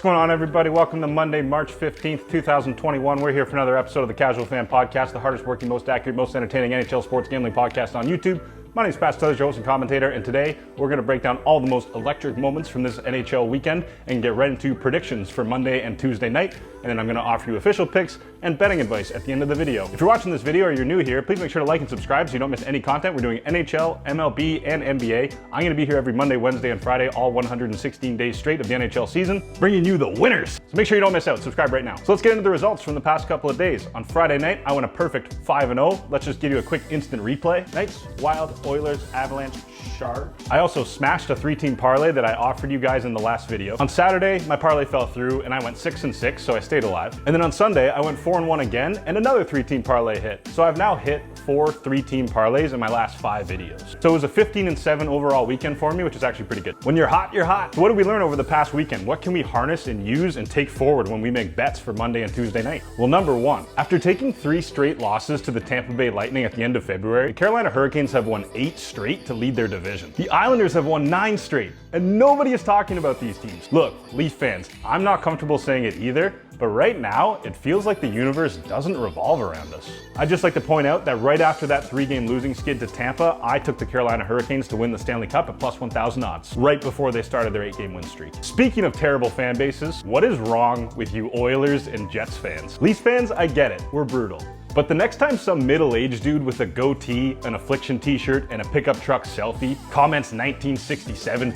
going on, everybody? Welcome to Monday, March 15th, 2021. We're here for another episode of the Casual Fan Podcast, the hardest working, most accurate, most entertaining NHL sports gambling podcast on YouTube. My name is Pat Stuthers, your host and commentator, and today we're going to break down all the most electric moments from this NHL weekend and get right into predictions for Monday and Tuesday night. And then I'm going to offer you official picks and betting advice at the end of the video. If you're watching this video or you're new here, please make sure to like and subscribe so you don't miss any content. We're doing NHL, MLB, and NBA. I'm going to be here every Monday, Wednesday, and Friday, all 116 days straight of the NHL season, bringing you the winners. So make sure you don't miss out. Subscribe right now. So let's get into the results from the past couple of days. On Friday night, I went a perfect 5-0. Let's just give you a quick instant replay. Knights, Wild, Oilers, Avalanche, Sharks. I also smashed a 3-team parlay that I offered you guys in the last video. On Saturday, my parlay fell through and I went 6-6, so I stayed alive. And then on Sunday, I went 4-1 again and another 3-team parlay hit. So I've now hit 4 3-team parlays in my last 5 videos. So it was a 15-7 overall weekend for me, which is actually pretty good. When you're hot, you're hot. So what did we learn over the past weekend? What can we harness and use and take forward when we make bets for Monday and Tuesday night? Well, number one, after taking 3 straight losses to the Tampa Bay Lightning at the end of February, the Carolina Hurricanes have won 8 straight to lead their division. The Islanders have won 9 straight, and nobody is talking about these teams. Look, Leaf fans, I'm not comfortable saying it either, but right now, it feels like the universe doesn't revolve around us. I'd just like to point out that right after that 3-game losing skid to Tampa, I took the Carolina Hurricanes to win the Stanley Cup at plus 1,000 odds, right before they started their 8-game win streak. Speaking of terrible fan bases, what is wrong with you Oilers and Jets fans? Leafs fans, I get it, we're brutal. But the next time some middle-aged dude with a goatee, an Affliction t-shirt, and a pickup truck selfie comments 1967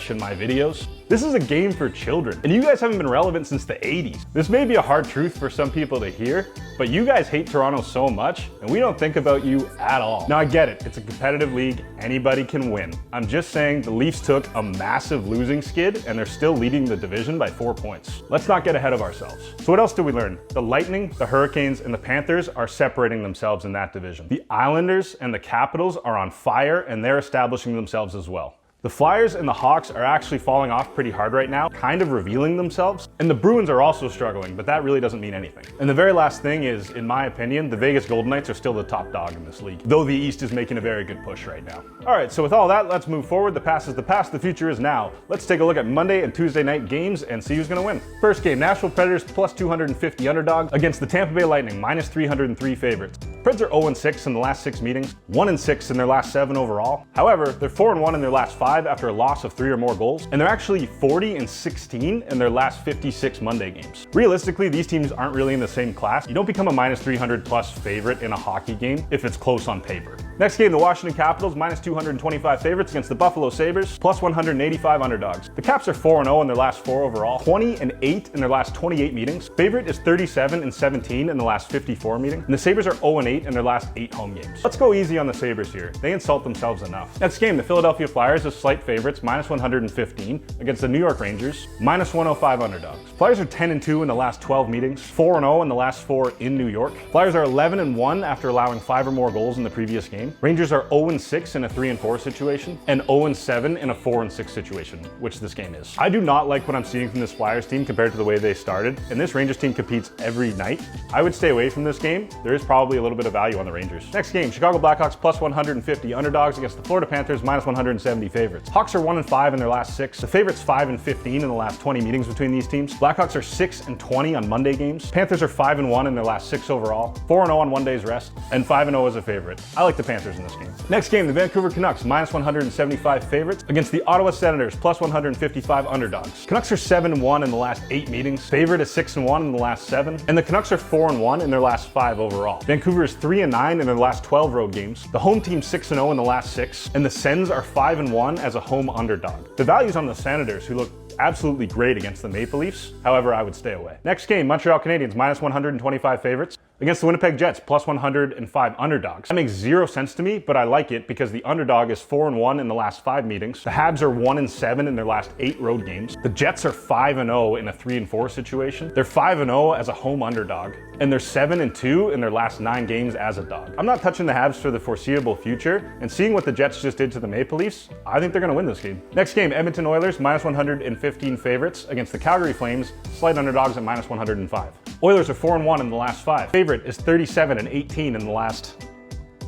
in my videos, this is a game for children, and you guys haven't been relevant since the 80s. This may be a hard truth for some people to hear, but you guys hate Toronto so much, and we don't think about you at all. Now I get it, it's a competitive league, anybody can win. I'm just saying the Leafs took a massive losing skid, and they're still leading the division by 4 points. Let's not get ahead of ourselves. So what else did we learn? The Lightning, the Hurricanes, and the Panthers are separating themselves in that division. The Islanders and the Capitals are on fire, and they're establishing themselves as well. The Flyers and the Hawks are actually falling off pretty hard right now, kind of revealing themselves. And the Bruins are also struggling, but that really doesn't mean anything. And the very last thing is, in my opinion, the Vegas Golden Knights are still the top dog in this league, though the East is making a very good push right now. All right, so with all that, let's move forward. The past is the past, the future is now. Let's take a look at Monday and Tuesday night games and see who's gonna win. First game, Nashville Predators plus 250 underdogs against the Tampa Bay Lightning, minus 303 favorites. Preds are 0-6 in the last 6 meetings, 1-6 in their last 7 overall. However, they're 4-1 in their last 5 after a loss of 3 or more goals, and they're actually 40-16 in their last 56 Monday games. Realistically, these teams aren't really in the same class. You don't become a minus 300 plus favorite in a hockey game if it's close on paper. Next game, the Washington Capitals minus 225 favorites against the Buffalo Sabres, plus 185 underdogs. The Caps are 4-0 in their last 4 overall, 20-8 in their last 28 meetings. Favorite is 37-17 in the last 54 meetings, and the Sabres are 0-8 in their last 8 home games. Let's go easy on the Sabres here. They insult themselves enough. Next game, the Philadelphia Flyers is slight favorites, minus 115 against the New York Rangers, minus 105 underdogs. Flyers are 10-2 in the last 12 meetings, 4-0 in the last 4 in New York. Flyers are 11-1 after allowing 5 or more goals in the previous game. Rangers are 0-6 in a 3-4 situation, and 0-7 in a 4-6 situation, which this game is. I do not like what I'm seeing from this Flyers team compared to the way they started, and this Rangers team competes every night. I would stay away from this game. There is probably a little bit of value on the Rangers. Next game, Chicago Blackhawks plus 150 underdogs against the Florida Panthers, minus 170 favorites. Hawks are 1-5 in their last 6. The favorites 5-15 in the last 20 meetings between these teams. Blackhawks are 6-20 on Monday games. Panthers are 5-1 in their last 6 overall, 4-0 on 1 day's rest, and 5-0 as a favorite. I like the Panthers in this game. Next game, the Vancouver Canucks minus 175 favorites against the Ottawa Senators plus 155 underdogs. Canucks are 7-1 in the last 8 meetings. Favorite is 6-1 in the last 7, and the Canucks are 4-1 in their last 5 overall. Vancouver is 3-9 in their last 12 road games. The home team 6-0 in the last 6, and the Sens are 5-1 as a home underdog. The value's on the Senators, who look absolutely great against the Maple Leafs. However, I would stay away. Next game, Montreal Canadiens minus 125 favorites against the Winnipeg Jets plus 105 underdogs. That makes 0 sense to me, but I like it because the underdog is 4-1 in the last 5 meetings. The Habs are 1-7 in their last 8 road games. The Jets are 5-0 in a 3-4 situation. They're 5-0 as a home underdog, and they're 7-2 in their last 9 games as a dog. I'm not touching the Habs for the foreseeable future, and seeing what the Jets just did to the Maple Leafs, I think they're gonna win this game. Next game, Edmonton Oilers minus 115 favorites against the Calgary Flames, slight underdogs at minus 105. Oilers are 4-1 in the last 5. Favorite is 37-18 in the last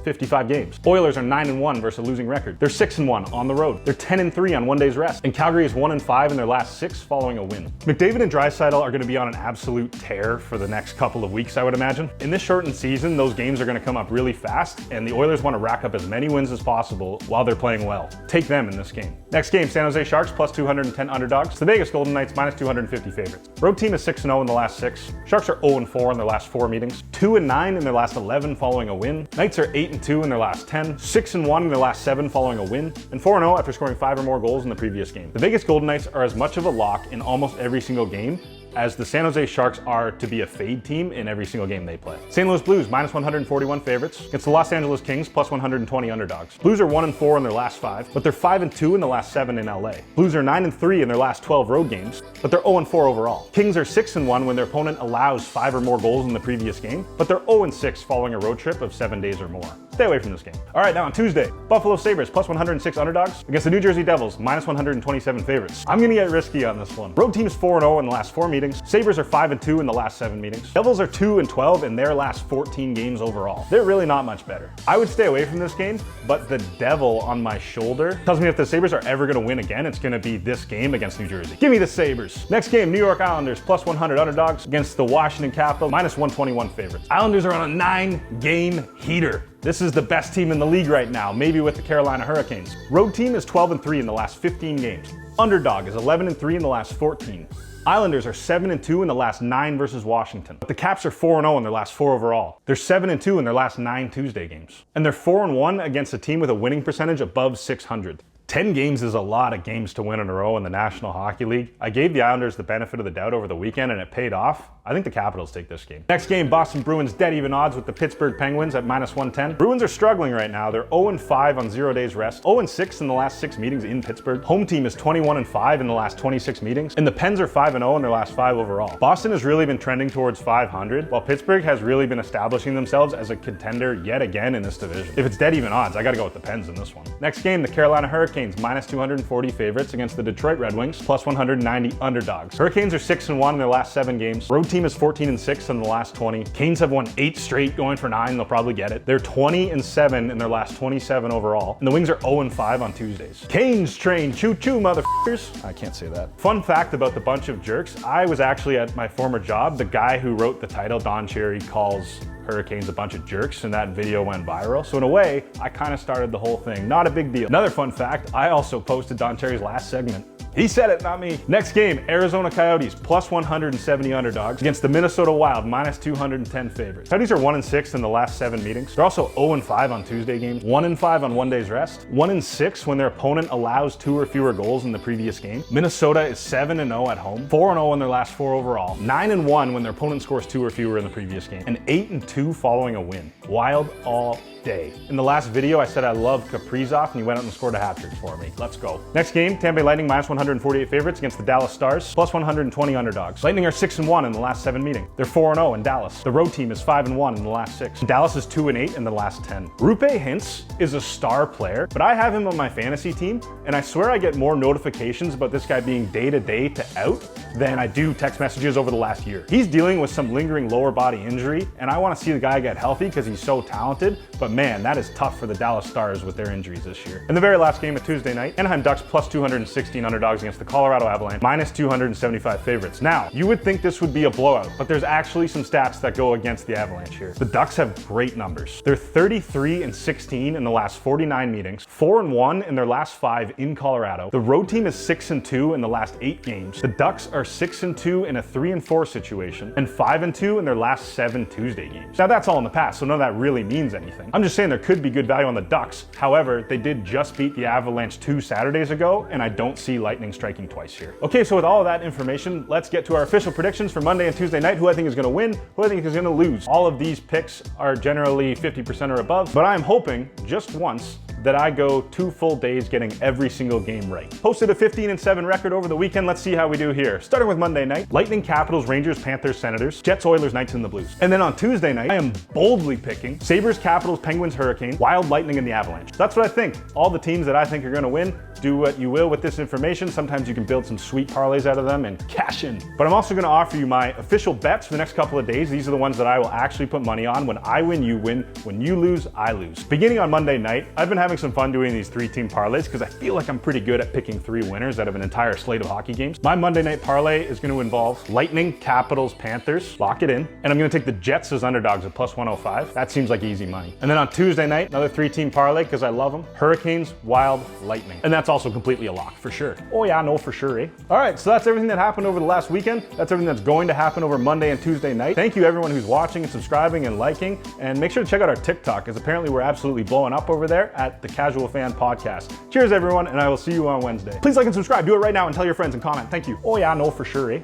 55 games. Oilers are 9-1 versus a losing record. They're 6-1 on the road. They're 10-3 on one day's rest. And Calgary is 1-5 in their last 6 following a win. McDavid and Draisaitl are going to be on an absolute tear for the next couple of weeks, I would imagine. In this shortened season, those games are going to come up really fast, and the Oilers want to rack up as many wins as possible while they're playing well. Take them in this game. Next game, San Jose Sharks plus 210 underdogs. The Vegas Golden Knights minus 250 favorites. Road team is 6-0 in the last 6. Sharks are 0-4 in their last 4 meetings. 2-9 in their last 11 following a win. Knights are 8-2 in their last 10. 6-1 in their last 7 following a win. And 4-0 after scoring 5 or more goals in the previous game. The Vegas Golden Knights are as much of a lock in almost every single game as the San Jose Sharks are to be a fade team in every single game they play. St. Louis Blues minus 141 favorites against the Los Angeles Kings plus 120 underdogs. Blues are 1-4 in their last 5, but they're 5-2 in the last 7 in LA. Blues are 9-3 in their last 12 road games, but they're 0-4 overall. Kings are 6-1 when their opponent allows 5 or more goals in the previous game, but they're 0-6 following a road trip of 7 days or more. Stay away from this game. All right, now on Tuesday, Buffalo Sabres plus 106 underdogs against the New Jersey Devils minus 127 favorites. I'm gonna get risky on this one. Road team is 4-0 in the last 4 meetings. Sabres are 5-2 in the last 7 meetings. Devils are 2-12 in their last 14 games overall. They're really not much better. I would stay away from this game, but the devil on my shoulder tells me if the Sabres are ever gonna win again, it's gonna be this game against New Jersey. Give me the Sabres. Next game, New York Islanders plus 100 underdogs against the Washington Capitals minus 121 favorites. Islanders are on a 9-game heater. This is the best team in the league right now, maybe with the Carolina Hurricanes. Road team is 12-3 in the last 15 games. Underdog is 11-3 in the last 14. Islanders are 7-2 in the last 9 versus Washington. But the Caps are 4-0 in their last 4 overall. They're 7-2 in their last 9 Tuesday games. And they're 4-1 against a team with a winning percentage above .600. 10 games is a lot of games to win in a row in the National Hockey League. I gave the Islanders the benefit of the doubt over the weekend and it paid off. I think the Capitals take this game. Next game, Boston Bruins dead even odds with the Pittsburgh Penguins at minus 110. Bruins are struggling right now. They're 0-5 on 0 days rest. 0-6 in the last 6 meetings in Pittsburgh. Home team is 21-5 in the last 26 meetings. And the Pens are 5-0 in their last 5 overall. Boston has really been trending towards 500, while Pittsburgh has really been establishing themselves as a contender yet again in this division. If it's dead even odds, I gotta go with the Pens in this one. Next game, the Carolina Hurricanes minus 240 favorites against the Detroit Red Wings plus 190 underdogs. Hurricanes are 6-1 in their last 7 games. Road team is 14-6 in the last 20. Canes have won 8 straight, going for 9. They'll probably get it. They're 20-7 in their last 27 overall. And the Wings are 0-5 on Tuesdays. Canes train, choo-choo, motherfuckers. I can't say that. Fun fact about the bunch of jerks, I was actually at my former job. The guy who wrote the title, Don Cherry, calls Hurricanes a bunch of jerks, and that video went viral. So in a way, I kind of started the whole thing. Not a big deal. Another fun fact, I also posted Don Cherry's last segment. He said it, not me. Next game, Arizona Coyotes plus 170 underdogs against the Minnesota Wild minus 210 favorites. Coyotes are 1-6 in the last 7 meetings. They're also 0-5 on Tuesday games, 1-5 on one day's rest, 1-6 when their opponent allows 2 or fewer goals in the previous game. Minnesota is 7-0 at home, 4-0 in their last 4 overall, 9-1 when their opponent scores 2 or fewer in the previous game, and 8-2 following a win. Wild all day. In the last video, I said I love Kaprizov, and he went out and scored a hat trick for me. Let's go. Next game, Tampa Bay Lightning minus 148 favorites against the Dallas Stars, plus 120 underdogs. Lightning are 6-1 in the last 7 meetings. They're 4-0 in Dallas. The road team is 5-1 in the last 6. Dallas is 2-8 in the last 10. Rupe Hintz is a star player, but I have him on my fantasy team, and I swear I get more notifications about this guy being day-to-day to out than I do text messages over the last year. He's dealing with some lingering lower body injury, and I want to see the guy get healthy because he's so talented, but man, that is tough for the Dallas Stars with their injuries this year. In the very last game of Tuesday night, Anaheim Ducks plus 216 underdogs against the Colorado Avalanche, minus 275 favorites. Now, you would think this would be a blowout, but there's actually some stats that go against the Avalanche here. The Ducks have great numbers. They're 33-16 in the last 49 meetings, 4-1 in their last 5 in Colorado. The road team is 6-2 in the last 8 games. The Ducks are 6-2 in a 3-4 situation, and 5-2 in their last 7 Tuesday games. Now that's all in the past, so none of that really means anything. I'm just saying there could be good value on the Ducks. However, they did just beat the Avalanche 2 Saturdays ago, and I don't see Lightning striking twice here. Okay, so with all of that information, let's get to our official predictions for Monday and Tuesday night, who I think is gonna win, who I think is gonna lose. All of these picks are generally 50% or above, but I'm hoping just once that I go 2 full days getting every single game right. Posted a 15-7 record over the weekend. Let's see how we do here. Starting with Monday night, Lightning, Capitals, Rangers, Panthers, Senators, Jets, Oilers, Knights, and the Blues. And then on Tuesday night, I am boldly picking Sabres, Capitals, Capitals, Penguins, Hurricanes, Wild, Lightning, and the Avalanche. So that's what I think. All the teams that I think are going to win. Do what you will with this information. Sometimes you can build some sweet parlays out of them and cash in. But I'm also going to offer you my official bets for the next couple of days. These are the ones that I will actually put money on. When I win, you win. When you lose, I lose. Beginning on Monday night, I've been having some fun doing these 3-team parlays because I feel like I'm pretty good at picking 3 winners out of an entire slate of hockey games. My Monday night parlay is going to involve Lightning, Capitals, Panthers. Lock it in. And I'm going to take the Jets as underdogs at plus 105. That seems like easy money. And then on Tuesday night, another 3-team parlay because I love them. Hurricanes, Wild, Lightning. And that's also completely a lock for sure. Oh yeah, no for sure, eh? All right, so that's everything that happened over the last weekend. That's everything that's going to happen over Monday and Tuesday night. Thank you everyone who's watching and subscribing and liking. And make sure to check out our TikTok because apparently we're absolutely blowing up over there at the Casual Fan Podcast. Cheers everyone, and I will see you on Wednesday. Please like and subscribe. Do it right now and tell your friends and comment. Thank you. Oh yeah, no for sure, eh?